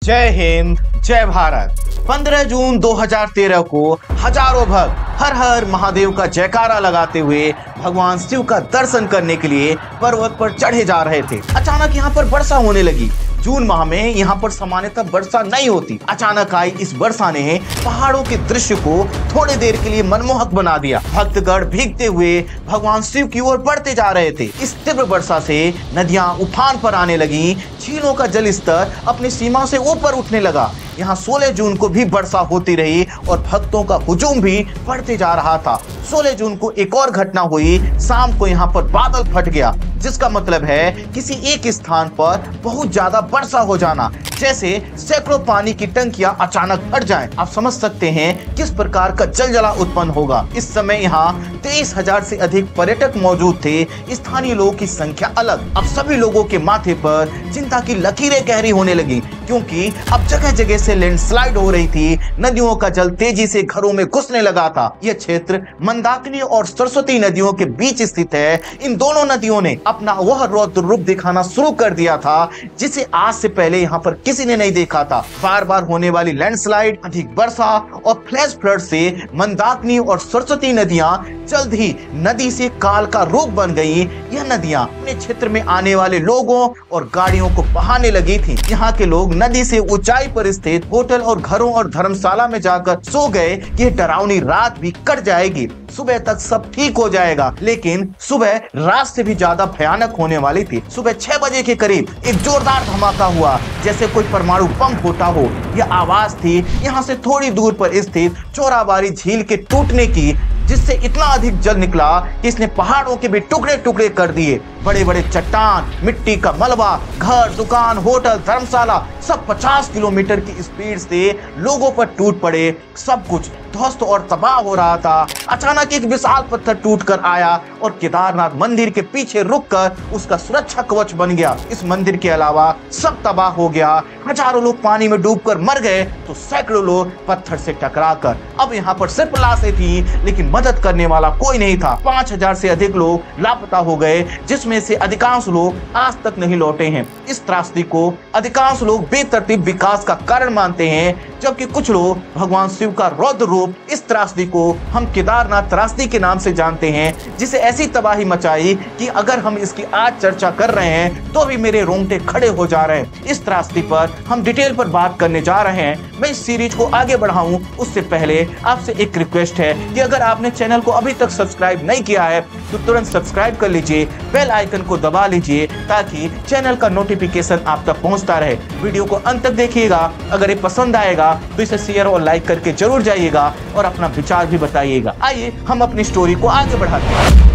जय हिंद, जय भारत। 15 जून 2013 को हजारों भक्त हर हर महादेव का जयकारा लगाते हुए भगवान शिव का दर्शन करने के लिए पर्वत पर चढ़े जा रहे थे। अचानक यहाँ पर वर्षा होने लगी। जून माह में यहाँ पर सामान्यतः वर्षा नहीं होती। अचानक आई इस वर्षा ने पहाड़ों के दृश्य को थोड़ी देर के लिए मनमोहक बना दिया। भक्तगण भीगते हुए भगवान शिव की ओर बढ़ते जा रहे थे। इस तीव्र वर्षा से नदियां उफान पर आने लगी। झीलों का जल स्तर अपनी सीमा से ऊपर उठने लगा। यहाँ 16 जून को भी वर्षा होती रही और भक्तों का हुजूम भी बढ़ते जा रहा था। 16 जून को एक और घटना हुई। शाम को यहाँ पर बादल फट गया, जिसका मतलब है किसी एक स्थान पर बहुत ज्यादा वर्षा हो जाना, जैसे सैकड़ों पानी की टंकियां अचानक फट जाएं। आप समझ सकते हैं किस प्रकार का जलजला उत्पन्न होगा। इस समय यहाँ 23,000 से अधिक पर्यटक मौजूद थे। स्थानीय लोगों की संख्या अलग। अब सभी लोगों के माथे पर चिंता की लकीरें गहरी होने लगी, क्योंकि अब जगह जगह से लैंडस्लाइड हो रही थी। नदियों का जल तेजी से घरों में घुसने लगा था। यह क्षेत्र मंदाकिनी और सरस्वती नदियों के बीच स्थित है। इन दोनों नदियों ने अपना वह रौद्र रूप दिखाना शुरू कर दिया था, जिसे आज से पहले यहाँ पर किसी ने नहीं देखा था। बार बार होने वाली लैंडस्लाइड, अधिक वर्षा और फ्लैश फ्लड से मंदाकिनी और सरस्वती नदियां जल्द ही नदी से काल का रूप बन गई। यह नदियां अपने क्षेत्र में आने वाले लोगों और गाड़ियों को बहाने लगी थी। यहाँ के लोग नदी से ऊंचाई पर स्थित होटल और घरों और धर्मशाला में जाकर सो गए कि यह डरावनी रात भी कट जाएगी, सुबह तक सब ठीक हो जाएगा। लेकिन सुबह रात से भी ज्यादा भयानक होने वाली थी। सुबह 6 बजे के करीब एक जोरदार धमाका हुआ, जैसे कोई परमाणु बम फूटा हो। यह आवाज थी यहाँ से थोड़ी दूर पर स्थित चोराबारी झील के टूटने की, जिससे इतना अधिक जल निकला कि इसने पहाड़ों के भी टुकड़े टुकड़े कर दिए। बड़े बड़े चट्टान, मिट्टी का मलबा, घर, दुकान, होटल, धर्मशाला सब 50 किलोमीटर की स्पीड से लोगों पर टूट पड़े। सब कुछ ध्वस्त और तबाह हो रहा था। अचानक एक विशाल पत्थर टूटकर आया और केदारनाथ मंदिर के पीछे रुककर उसका सुरक्षा कवच बन गया। इस मंदिर के अलावा सब तबाह हो गया। हजारों लोग पानी में डूबकर मर गए तो सैकड़ों लोग पत्थर से टकराकर। अब यहाँ पर सिर्फ लाशें थी, लेकिन मदद करने वाला कोई नहीं था। 5,000 से अधिक लोग लापता हो गए, जिसमें से अधिकांश लोग आज तक नहीं लौटे हैं। इस त्रासदी को अधिकांश लोग बेतरतीब विकास का कारण मानते हैं, जबकि कुछ लोग भगवान शिव का रौद्र रूप। इस त्रासदी को हम केदारनाथ त्रासदी के नाम से जानते हैं, जिसे ऐसी तबाही मचाई कि अगर हम इसकी आज चर्चा कर रहे हैं तो भी मेरे रोंगटे खड़े हो जा रहे हैं। इस त्रासदी पर हम डिटेल पर बात करने जा रहे हैं। मैं इस सीरीज को आगे बढ़ाऊं उससे पहले आपसे एक रिक्वेस्ट है कि अगर आपने चैनल को अभी तक सब्सक्राइब नहीं किया है तो तुरंत सब्सक्राइब कर लीजिए, बेल आइकन को दबा लीजिए, ताकि चैनल का नोटिफिकेशन आप तक पहुंचता रहे। वीडियो को अंत तक देखिएगा। अगर ये पसंद आएगा तो इसे शेयर और लाइक करके जरूर जाइएगा और अपना विचार भी बताइएगा। आइए हम अपनी स्टोरी को आगे बढ़ाते हैं।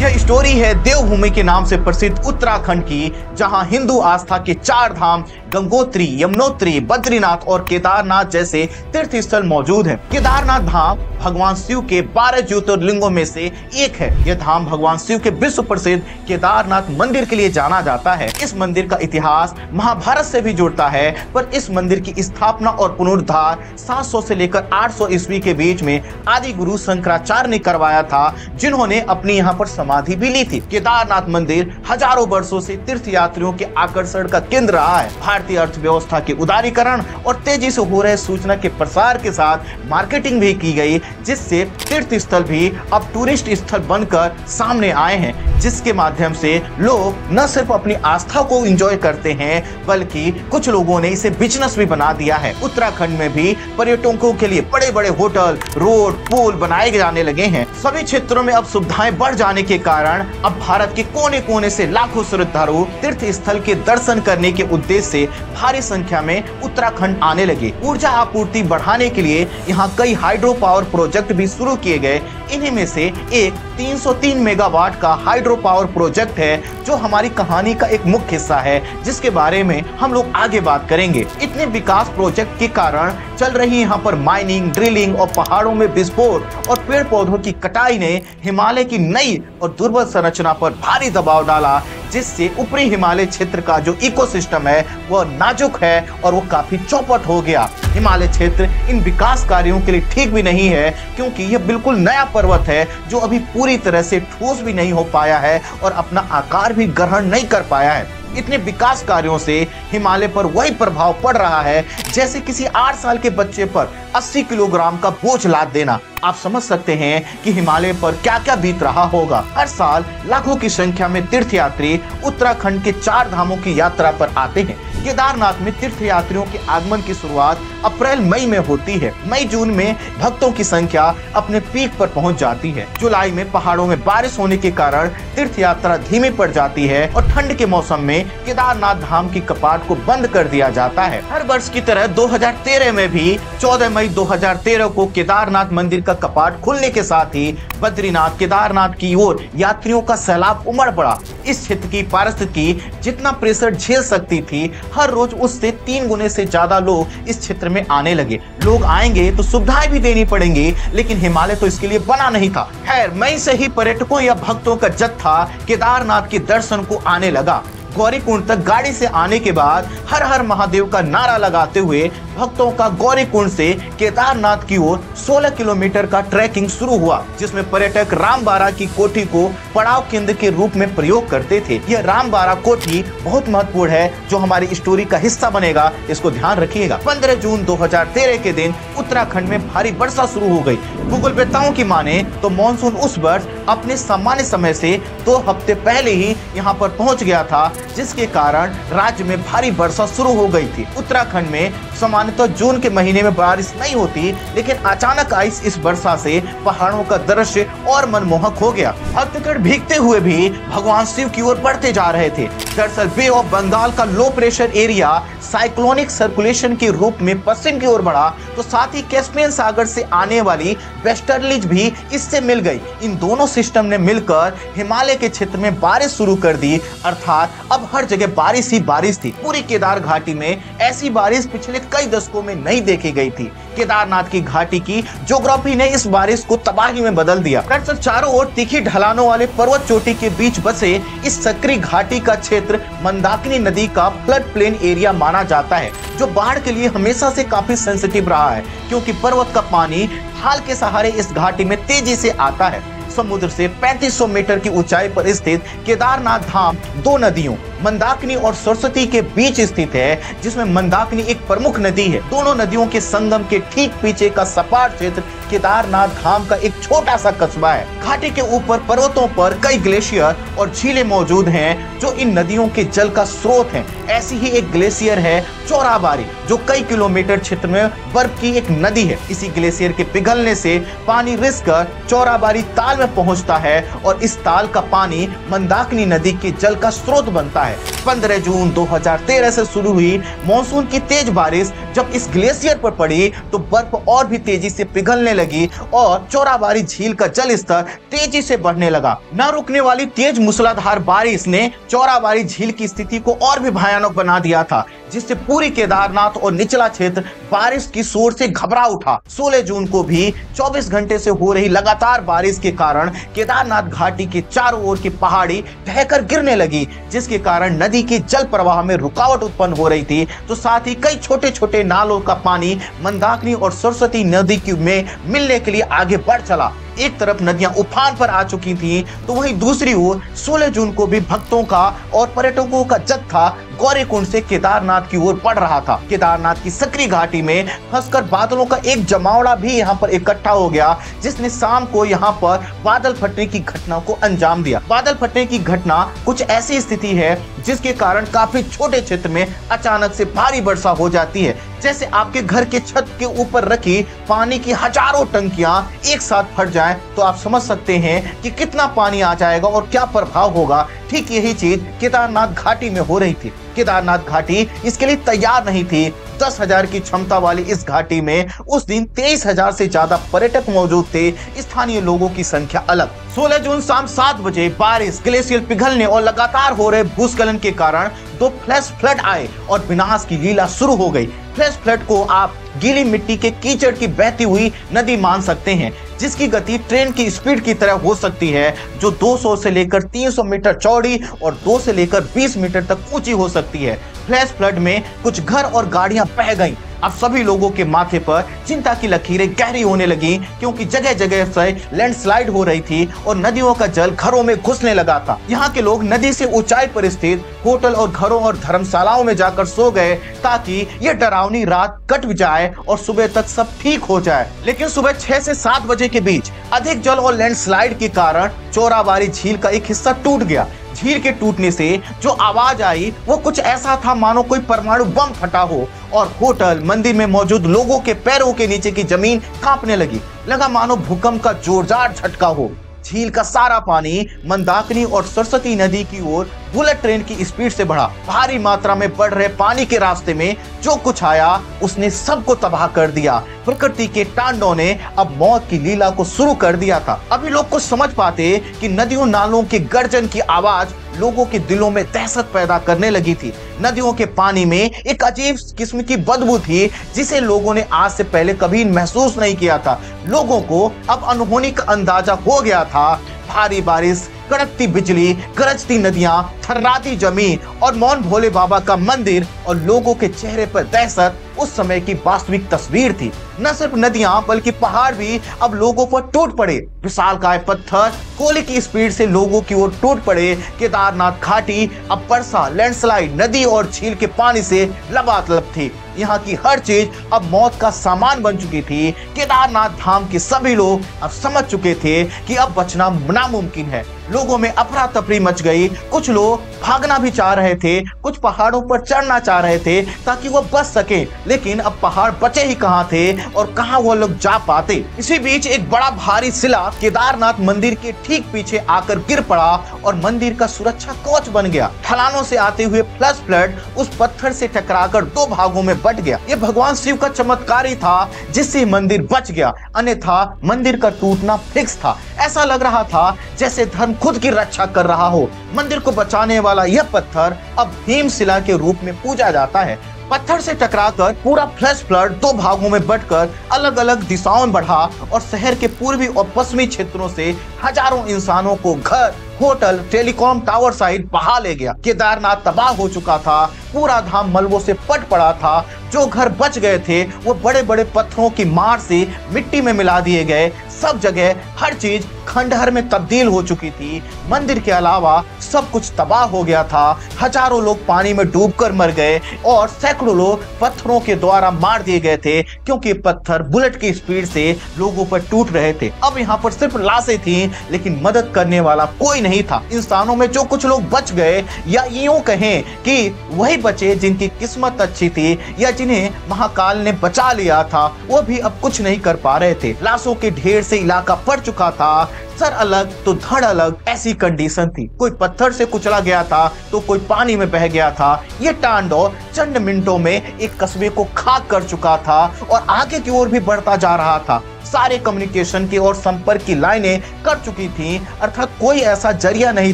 यह स्टोरी है देवभूमि के नाम से प्रसिद्ध उत्तराखंड की, जहां हिंदू आस्था के 4 धाम गंगोत्री, यमुनोत्री, बद्रीनाथ और केदारनाथ जैसे तीर्थ स्थल मौजूद हैं। केदारनाथ धाम भगवान शिव के 12 ज्योतिर्लिंगों में से एक है। यह धाम भगवान शिव के विश्व प्रसिद्ध केदारनाथ मंदिर के लिए जाना जाता है। इस मंदिर का इतिहास महाभारत से भी जुड़ता है, पर इस मंदिर की स्थापना और पुनरुद्धार 700 से लेकर 800 ईस्वी के बीच में आदि गुरु शंकराचार्य ने करवाया था, जिन्होंने अपनी यहाँ पर समाधि भी ली थी। केदारनाथ मंदिर हजारों वर्षों से तीर्थ यात्रियों के आकर्षण का केंद्र रहा है। भारतीय अर्थव्यवस्था के उदारीकरण और तेजी से हो रहे सूचना के प्रसार के साथ मार्केटिंग भी की गई, जिससे तीर्थ स्थल भी अब टूरिस्ट स्थल बनकर सामने आए हैं, जिसके माध्यम से लोग न सिर्फ अपनी आस्था को एंजॉय करते हैं, बल्कि कुछ लोगों ने इसे बिजनेस भी बना दिया है। उत्तराखंड में भी पर्यटकों के लिए बड़े बड़े होटल, रोड, पुल बनाए जाने लगे हैं। सभी क्षेत्रों में अब सुविधाएं बढ़ जाने के कारण अब भारत के कोने कोने से लाखों श्रद्धालु तीर्थ स्थल के दर्शन करने के उद्देश्य से भारी संख्या में उत्तराखंड आने लगे। ऊर्जा आपूर्ति बढ़ाने के लिए यहाँ कई हाइड्रो पावर प्रोजेक्ट भी शुरू किए गए। इन्हीं में से एक 303 मेगावाट का हाइड्रो पावर प्रोजेक्ट है, जो हमारी कहानी का एक मुख्य हिस्सा है, जिसके बारे में हम लोग आगे बात करेंगे। इतने विकास प्रोजेक्ट के कारण चल रही यहाँ पर माइनिंग, ड्रिलिंग और पहाड़ों में विस्फोट और पेड़ पौधों की कटाई ने हिमालय की नई और दुर्बल संरचना पर भारी दबाव डाला, जिससे ऊपरी हिमालय क्षेत्र का जो इकोसिस्टम है वो नाजुक है और वो काफी चौपट हो गया। हिमालय क्षेत्र इन विकास कार्यों के लिए ठीक भी नहीं है, क्योंकि यह बिल्कुल नया पर्वत है जो अभी पूरी तरह से ठोस भी नहीं हो पाया है और अपना आकार भी ग्रहण नहीं कर पाया है। इतने विकास कार्यों से हिमालय पर वही प्रभाव पड़ रहा है जैसे किसी 8 साल के बच्चे पर 80 किलोग्राम का बोझ लाद देना। आप समझ सकते हैं कि हिमालय पर क्या क्या बीत रहा होगा। हर साल लाखों की संख्या में तीर्थयात्री उत्तराखंड के 4 धामों की यात्रा पर आते हैं। केदारनाथ में तीर्थयात्रियों के आगमन की शुरुआत अप्रैल मई में होती है। मई जून में भक्तों की संख्या अपने पीक पर पहुंच जाती है। जुलाई में पहाड़ों में बारिश होने के कारण तीर्थ यात्रा धीमी पड़ जाती है और ठंड के मौसम में केदारनाथ धाम की कपाट को बंद कर दिया जाता है। हर वर्ष की तरह 2013 में भी 14 मई 2013 को केदारनाथ मंदिर का कपाट खुलने के साथ ही बद्रीनाथ केदारनाथ की ओर यात्रियों का सैलाब उमड़ पड़ा। इस क्षेत्र की पारिस्थितिकी जितना प्रेशर झेल सकती थी, हर रोज उससे 3 गुने से ज्यादा लोग इस क्षेत्र में आने लगे। लोग आएंगे तो सुविधाएं भी देनी पड़ेंगी, लेकिन हिमालय तो इसके लिए बना नहीं था। खैर, मई से ही पर्यटकों या भक्तों का जत्था केदारनाथ के दर्शन को आने लगा। गौरीकुंड तक गाड़ी से आने के बाद हर हर महादेव का नारा लगाते हुए भक्तों का गौरीकुंड से केदारनाथ की ओर 16 किलोमीटर का ट्रैकिंग शुरू हुआ, जिसमें पर्यटक रामबारा की कोठी को पड़ाव केंद्र के रूप में प्रयोग करते थे। यह रामबारा कोठी बहुत महत्वपूर्ण है, जो हमारी स्टोरी का हिस्सा बनेगा, इसको ध्यान रखिएगा। 15 जून 2013 के दिन उत्तराखंड में भारी वर्षा शुरू हो गई। भूगोलवेत्ताओं की माने तो मानसून उस वर्ष अपने सामान्य समय से 2 हफ्ते पहले ही यहाँ पर पहुँच गया था, जिसके कारण राज्य में भारी वर्षा शुरू हो गई थी। उत्तराखंड में सामान्यतः जून के महीने में बारिश नहीं होती, लेकिन अचानक आई इस वर्षा से पहाड़ों का दृश्य और मनमोहक हो गया। भक्तगण भीगते हुए भी भगवान शिव की ओर बढ़ते जा रहे थे। दरअसल बे ऑफ बंगाल का low pressure area cyclonic circulation के रूप में पश्चिम की ओर बढ़ा, तो साथ ही कैस्पियन सागर से आने वाली वेस्टर्लीज भी इससे मिल गई। इन दोनों सिस्टम ने मिलकर हिमालय के क्षेत्र में बारिश शुरू कर दी, अर्थात अब हर जगह बारिश ही बारिश थी। पूरी केदार घाटी में ऐसी बारिश पिछले कई दशकों में नहीं देखी गई थी। केदारनाथ की घाटी की ज्योग्राफी ने इस बारिश को तबाही में बदल दिया। दरअसल चारों ओर तीखी ढलानों वाले पर्वत चोटी के बीच बसे इस सकरी घाटी का क्षेत्र मंदाकिनी नदी का फ्लड प्लेन एरिया माना जाता है, जो बाढ़ के लिए हमेशा से काफी सेंसिटिव रहा है, क्योंकि पर्वत का पानी ढाल के सहारे इस घाटी में तेजी से आता है। समुद्र से 3500 मीटर की ऊंचाई पर स्थित केदारनाथ धाम 2 नदियों मंदाकिनी और सरस्वती के बीच स्थित है, जिसमें मंदाकिनी एक प्रमुख नदी है। दोनों नदियों के संगम के ठीक पीछे का सपाट क्षेत्र केदारनाथ धाम का एक छोटा सा कस्बा है। घाटी के ऊपर पर्वतों पर कई ग्लेशियर और झीलें मौजूद हैं, जो इन नदियों के जल का स्रोत हैं। ऐसी ही एक ग्लेशियर है चौराबारी, जो कई किलोमीटर क्षेत्र में बर्फ की एक नदी है। इसी ग्लेशियर के पिघलने से पानी रिस कर चौराबारी ताल में पहुंचता है और इस ताल का पानी मंदाकिनी नदी के जल का स्रोत बनता है। 15 जून 2013 से शुरू हुई मानसून की तेज बारिश जब इस ग्लेशियर पर पड़ी, तो बर्फ और भी तेजी से पिघलने लगी और चौराबारी झील का जल स्तर तेजी से बढ़ने लगा। न रुकने वाली तेज मूसलाधार बारिश ने चौराबारी झील की स्थिति को और भी भयानक बना दिया था, जिससे पूरी केदारनाथ और निचला क्षेत्र बारिश की शोर से घबरा उठा। 16 जून को भी 24 घंटे से हो रही लगातार बारिश के कारण केदारनाथ घाटी के चारों ओर की पहाड़ी ढहकर गिरने लगी, जिसके कारण नदी के जल प्रवाह में रुकावट उत्पन्न हो रही थी। तो साथ ही कई छोटे छोटे नालों का पानी मंदाकिनी और सरस्वती नदी में मिलने के लिए आगे बढ़ चला। एक तरफ नदियां उफान पर आ चुकी थीं, तो वहीं दूसरी ओर 16 जून को भी भक्तों का और पर्यटकों का जत्था गौरीकुंड से केदारनाथ की ओर बढ़ रहा था। केदारनाथ की सकरी घाटी में फंसकर बादलों का एक जमावड़ा भी यहाँ पर इकट्ठा हो गया, जिसने शाम को यहाँ पर बादल फटने की घटना को अंजाम दिया। बादल फटने की घटना कुछ ऐसी स्थिति है जिसके कारण काफी छोटे क्षेत्र में अचानक से भारी वर्षा हो जाती है। जैसे आपके घर के छत के ऊपर रखी पानी की हजारों टंकियां एक साथ फट जाएं, तो आप समझ सकते हैं कि कितना पानी आ जाएगा और क्या प्रभाव होगा। ठीक यही चीज केदारनाथ घाटी में हो रही थी। केदारनाथ घाटी इसके लिए तैयार नहीं थी। 10,000 की क्षमता वाली इस घाटी में उस दिन 23,000 से ज्यादा पर्यटक मौजूद थे, स्थानीय लोगों की संख्या अलग। 16 जून शाम 7 बजे बारिश, ग्लेशियर पिघलने और लगातार हो रहे भूस्खलन के कारण 2 फ्लैश फ्लड आए और विनाश की लीला शुरू हो गई। फ्लैश फ्लड को आप गीली मिट्टी के कीचड़ की बहती हुई नदी मान सकते हैं, जिसकी गति ट्रेन की स्पीड की तरह हो सकती है, जो 200 से लेकर 300 मीटर चौड़ी और 2 से लेकर 20 मीटर तक ऊंची हो सकती है। फ्लैश फ्लड में कुछ घर और गाड़ियां बह गईं। अब सभी लोगों के माथे पर चिंता की लकीरें गहरी होने लगी, क्योंकि जगह जगह से लैंडस्लाइड हो रही थी और नदियों का जल घरों में घुसने लगा था। यहाँ के लोग नदी से ऊंचाई पर स्थित होटल और घरों और धर्मशालाओं में जाकर सो गए, ताकि ये डरावनी रात कट जाए और सुबह तक सब ठीक हो जाए। लेकिन सुबह 6 से 7 बजे के बीच अधिक जल और लैंडस्लाइड के कारण चोराबारी झील का एक हिस्सा टूट गया। झील के टूटने से जो आवाज आई वो कुछ ऐसा था मानो कोई परमाणु बम फटा हो, और होटल मंदिर में मौजूद लोगों के पैरों के नीचे की जमीन कांपने लगी। लगा मानो भूकंप का जोरदार झटका हो। झील का सारा पानी मंदाकिनी और सरस्वती नदी की ओर बुलेट ट्रेन की स्पीड से बढ़ा। भारी मात्रा में बढ़ रहे पानी के रास्ते में जो कुछ आया उसने सबको तबाह कर दिया। प्रकृति के तांडव ने अब मौत की लीला को शुरू कर दिया था। अभी लोग कुछ समझ पाते कि नदियों नालों के गर्जन की आवाज लोगों के दिलों में दहशत पैदा करने लगी थी। नदियों के पानी में एक अजीब किस्म की बदबू थी, जिसे लोगों ने आज से पहले कभी महसूस नहीं किया था। लोगों को अब अनहोनी का अंदाजा हो गया था। भारी बारिश, कड़कती बिजली, गरजती नदियां, थर्राती जमीन और मौन भोले बाबा का मंदिर और लोगों के चेहरे पर दहशत उस समय की वास्तविक तस्वीर थी। न सिर्फ नदियां बल्कि पहाड़ भी अब लोगों पर टूट पड़े। विशालकाय पत्थर गोले की स्पीड से लोगों की ओर टूट पड़े। केदारनाथ घाटी अब वर्षा, लैंडस्लाइड, नदी और झील के पानी से लबालब थी। यहाँ की हर चीज अब मौत का सामान बन चुकी थी। केदारनाथ धाम के सभी लोग अब समझ चुके थे कि अब बचना नामुमकिन है। लोगों में अफरा तफरी मच गई। कुछ लोग भागना भी चाह रहे थे, कुछ पहाड़ों पर चढ़ना चाह रहे थे ताकि वो बच सके, लेकिन अब पहाड़ बचे ही कहाँ थे और कहाँ वो लोग जा पाते। इसी बीच एक बड़ा भारी शिला केदारनाथ मंदिर के ठीक पीछे आकर गिर पड़ा और मंदिर का सुरक्षा कवच बन गया। ढलानों से आते हुए फ्लैश फ्लड उस पत्थर से टकराकर 2 भागों में बट गया। ये भगवान शिव का चमत्कार ही था जिससे मंदिर बच गया, अन्यथा मंदिर का टूटना फिक्स था। ऐसा लग रहा था जैसे धर्म खुद की रक्षा कर रहा हो। मंदिर को बचाने वाला यह पत्थर अब भीमशिला के रूप में पूजा जाता है। पत्थर से टकराकर पूरा फ्लैश फ्लड 2 भागों में बंटकर अलग अलग दिशाओं में बढ़ा और शहर के पूर्वी और पश्चिमी क्षेत्रों से हजारों इंसानों को घर, होटल, टेलीकॉम टावर सहित बहा ले गया। केदारनाथ तबाह हो चुका था। पूरा धाम मलबों से पट पड़ा था। जो घर बच गए थे वो बड़े बड़े पत्थरों की मार से मिट्टी में मिला दिए गए। सब जगह हर चीज खंडहर में तब्दील हो चुकी थी। मंदिर के अलावा सब कुछ तबाह हो गया था। हजारों लोग पानी में डूबकर मर गए और सैकड़ों लोग पत्थरों के द्वारा मार दिए गए थे, क्योंकि पत्थर बुलेट की स्पीड से लोगों पर टूट रहे थे। अब यहाँ पर सिर्फ लाशें थीं, लेकिन मदद करने वाला कोई नहीं था। इंसानों में जो कुछ लोग बच गए, या यूं कहें कि वही बचे जिनकी किस्मत अच्छी थी या जिन्हें महाकाल ने बचा लिया था, वो भी अब कुछ नहीं कर पा रहे थे। लाशों के ढेर से इलाका पड़ चुका था। सर अलग तो धड़ अलग ऐसी कंडीशन थी। कोई पत्थर से कुचला गया था तो कोई पानी में बह गया था। ये तांडव चंद मिनटों में एक कस्बे को खाक कर चुका था और आगे की ओर भी बढ़ता जा रहा था। सारे कम्युनिकेशन की और संपर्क की लाइनें कट चुकी थीं, अर्थात कोई ऐसा जरिया नहीं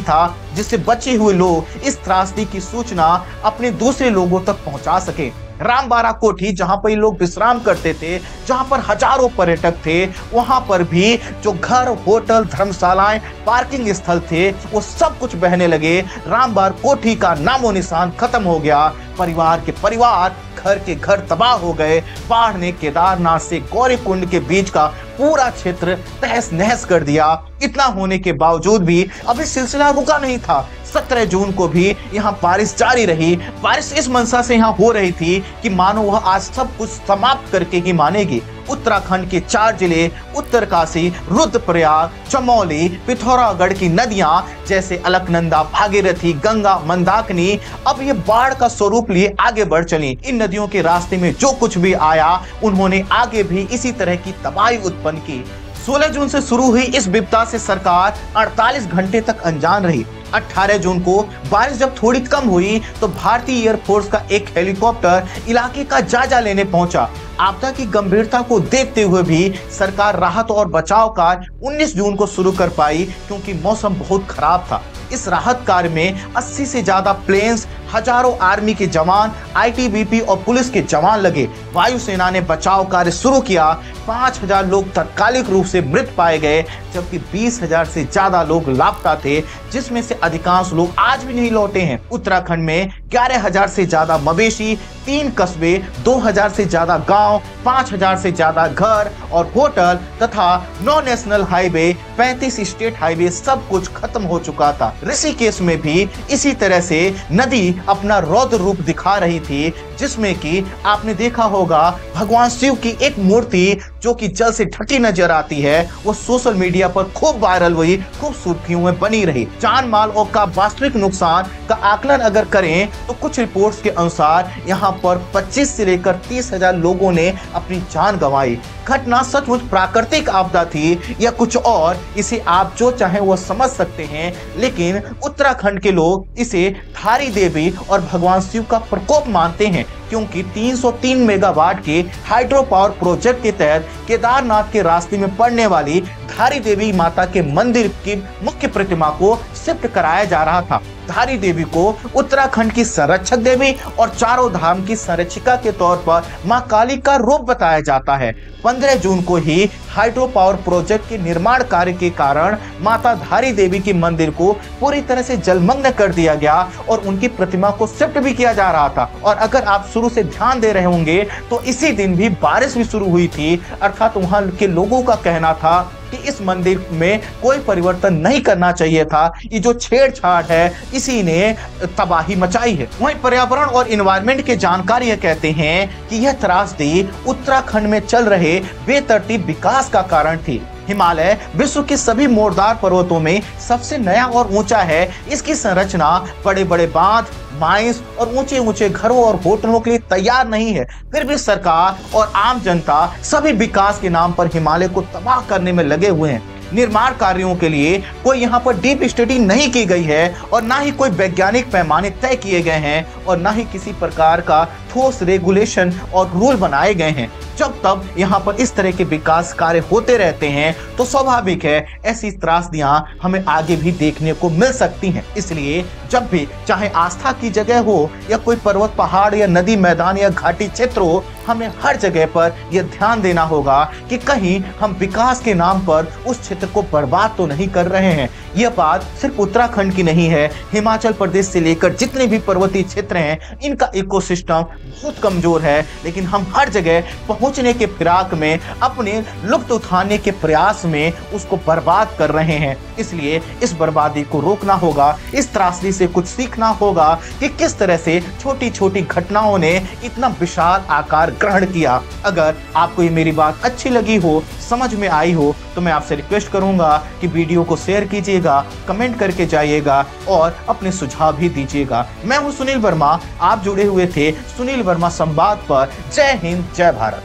था जिससे बचे हुए लोग इस त्रासदी की सूचना अपने दूसरे लोगों तक पहुंचा सके। रामबारा कोठी, जहां पर लोग विश्राम करते थे, जहां पर हजारों पर्यटक थे, वहां पर भी जो घर, होटल, धर्मशालाएं, पार्किंग स्थल थे, वो सब कुछ बहने लगे। रामबार कोठी का नामो निशान खत्म हो गया। परिवार के परिवार, घर के घर तबाह हो गए। बाढ़ ने केदारनाथ से गौरीकुंड के बीच का पूरा क्षेत्र तहस नहस कर दिया। इतना होने के बावजूद भी अभी सिलसिला रुका नहीं था। 17 जून को भी यहाँ बारिश जारी रही। बारिश इस मंशा से यहाँ हो रही थी कि मानो वह आज सब कुछ समाप्त करके ही मानेगी। उत्तराखंड के 4 जिले उत्तरकाशी, रुद्रप्रयाग, चमोली, पिथौरागढ़ की नदियां जैसे अलकनंदा, भागीरथी, गंगा, मंदाकिनी अब ये बाढ़ का स्वरूप लिए आगे बढ़ चली। इन नदियों के रास्ते में जो कुछ भी आया, उन्होंने आगे भी इसी तरह की तबाही उत्पन्न की। 16 जून से शुरू हुई इस विपदा से सरकार 48 घंटे तक अनजान रही। 18 जून को बारिश जब थोड़ी कम हुई तो भारतीय एयरफोर्स का एक हेलीकॉप्टर इलाके का जायजा लेने पहुंचा। आपदा की गंभीरता को देखते हुए भी सरकार राहत और बचाव कार्य 19 जून को शुरू कर पाई, क्योंकि मौसम बहुत खराब था। इस राहत कार्य में 80 से ज्यादा प्लेन्स, हजारों आर्मी के जवान, आईटीबीपी और पुलिस के जवान लगे। वायुसेना ने बचाव कार्य शुरू किया। 5000 लोग तात्कालिक रूप से मृत पाए गए, जबकि 20,000 से ज्यादा लोग लापता थे, जिसमें से अधिकांश लोग आज भी नहीं लौटे हैं। उत्तराखंड में 11,000 से ज्यादा मवेशी, 3 कस्बे, 2,000 से ज्यादा गांव, 5,000 से ज्यादा घर और होटल तथा 9 नेशनल हाईवे, 35 स्टेट हाईवे सब कुछ खत्म हो चुका था। ऋषिकेश में भी इसी तरह से नदी अपना रौद्र रूप दिखा रही थी, जिसमें कि आपने देखा होगा भगवान शिव की एक मूर्ति जो कि जल से ढकी नजर आती है, वो सोशल मीडिया पर खूब वायरल हुई, खूब सुर्खियों में बनी रही। जान माल और का वास्तविक नुकसान का आकलन अगर करें तो कुछ रिपोर्ट्स के अनुसार यहाँ पर 25 से लेकर 30,000 लोगों ने अपनी जान गंवाई। घटना सचमुच प्राकृतिक आपदा थी या कुछ और, इसे आप जो चाहे वो समझ सकते हैं, लेकिन उत्तराखंड के लोग इसे धारी देवी और भगवान शिव का प्रकोप मानते हैं, क्योंकि 303 मेगावाट के हाइड्रो पावर प्रोजेक्ट के तहत केदारनाथ के रास्ते में पड़ने वाली धारी देवी माता के मंदिर की मुख्य प्रतिमा को शिफ्ट कराया जा रहा था। धारी देवी को उत्तराखंड की संरक्षक देवी और चारों धाम की संरक्षिका के तौर पर मां काली का रूप बताया जाता है। 15 जून को ही हाइड्रो पावर प्रोजेक्ट के निर्माण कार्य के कारण माता धारी देवी के मंदिर को पूरी तरह से जलमग्न कर दिया गया और उनकी प्रतिमा को शिफ्ट भी किया जा रहा था। और अगर आप शुरू से ध्यान दे रहे होंगे तो इसी दिन भी बारिश भी शुरू हुई थी, अर्थात वहां के लोगों का कहना था कि इस मंदिर में कोई परिवर्तन नहीं करना चाहिए था, ये जो छेड़छाड़ है इसी ने तबाही मचाई है। वहीं पर्यावरण और एनवायरनमेंट के जानकार यह कहते हैं कि यह त्रासदी उत्तराखंड में चल रहे बेतरतीब विकास का कारण थी। हिमालय विश्व के सभी मोरदार पर्वतों में सबसे नया और ऊंचा है। इसकी संरचना बड़े बड़े बांध, माइंस और ऊंचे ऊंचे घरों और होटलों के लिए तैयार नहीं है। फिर भी सरकार और आम जनता सभी विकास के नाम पर हिमालय को तबाह करने में लगे हुए हैं। निर्माण कार्यों के लिए कोई यहाँ पर डीप स्टडी नहीं की गई है और ना ही कोई वैज्ञानिक पैमाने तय किए गए हैं और ना ही किसी प्रकार का ठोस रेगुलेशन और रूल बनाए गए हैं। जब तब यहाँ पर इस तरह के विकास कार्य होते रहते हैं तो स्वाभाविक है ऐसी त्रासदियां हमें आगे भी देखने को मिल सकती हैं। इसलिए जब भी चाहे आस्था की जगह हो या कोई पर्वत पहाड़ या नदी मैदान या घाटी क्षेत्र हो, हमें हर जगह पर यह ध्यान देना होगा कि कहीं हम विकास के नाम पर उस क्षेत्र को बर्बाद तो नहीं कर रहे हैं। यह बात सिर्फ उत्तराखंड की नहीं है, हिमाचल प्रदेश से लेकर जितने भी पर्वतीय क्षेत्र हैं इनका इकोसिस्टम बहुत कमजोर है, लेकिन हम हर जगह पहुंचने के फिराक में, अपने लुत्फ उठाने के प्रयास में उसको बर्बाद कर रहे हैं। इसलिए इस बर्बादी को रोकना होगा, इस त्रासदी से कुछ सीखना होगा कि किस तरह से छोटी छोटी घटनाओं ने इतना विशाल आकार ग्रहण किया। अगर आपको ये मेरी बात अच्छी लगी हो, समझ में आई हो, तो मैं आपसे रिक्वेस्ट करूंगा कि वीडियो को शेयर कीजिएगा, कमेंट करके जाइएगा और अपने सुझाव भी दीजिएगा। मैं हूं सुनील वर्मा, आप जुड़े हुए थे सुनील वर्मा संवाद पर। जय हिंद, जय भारत।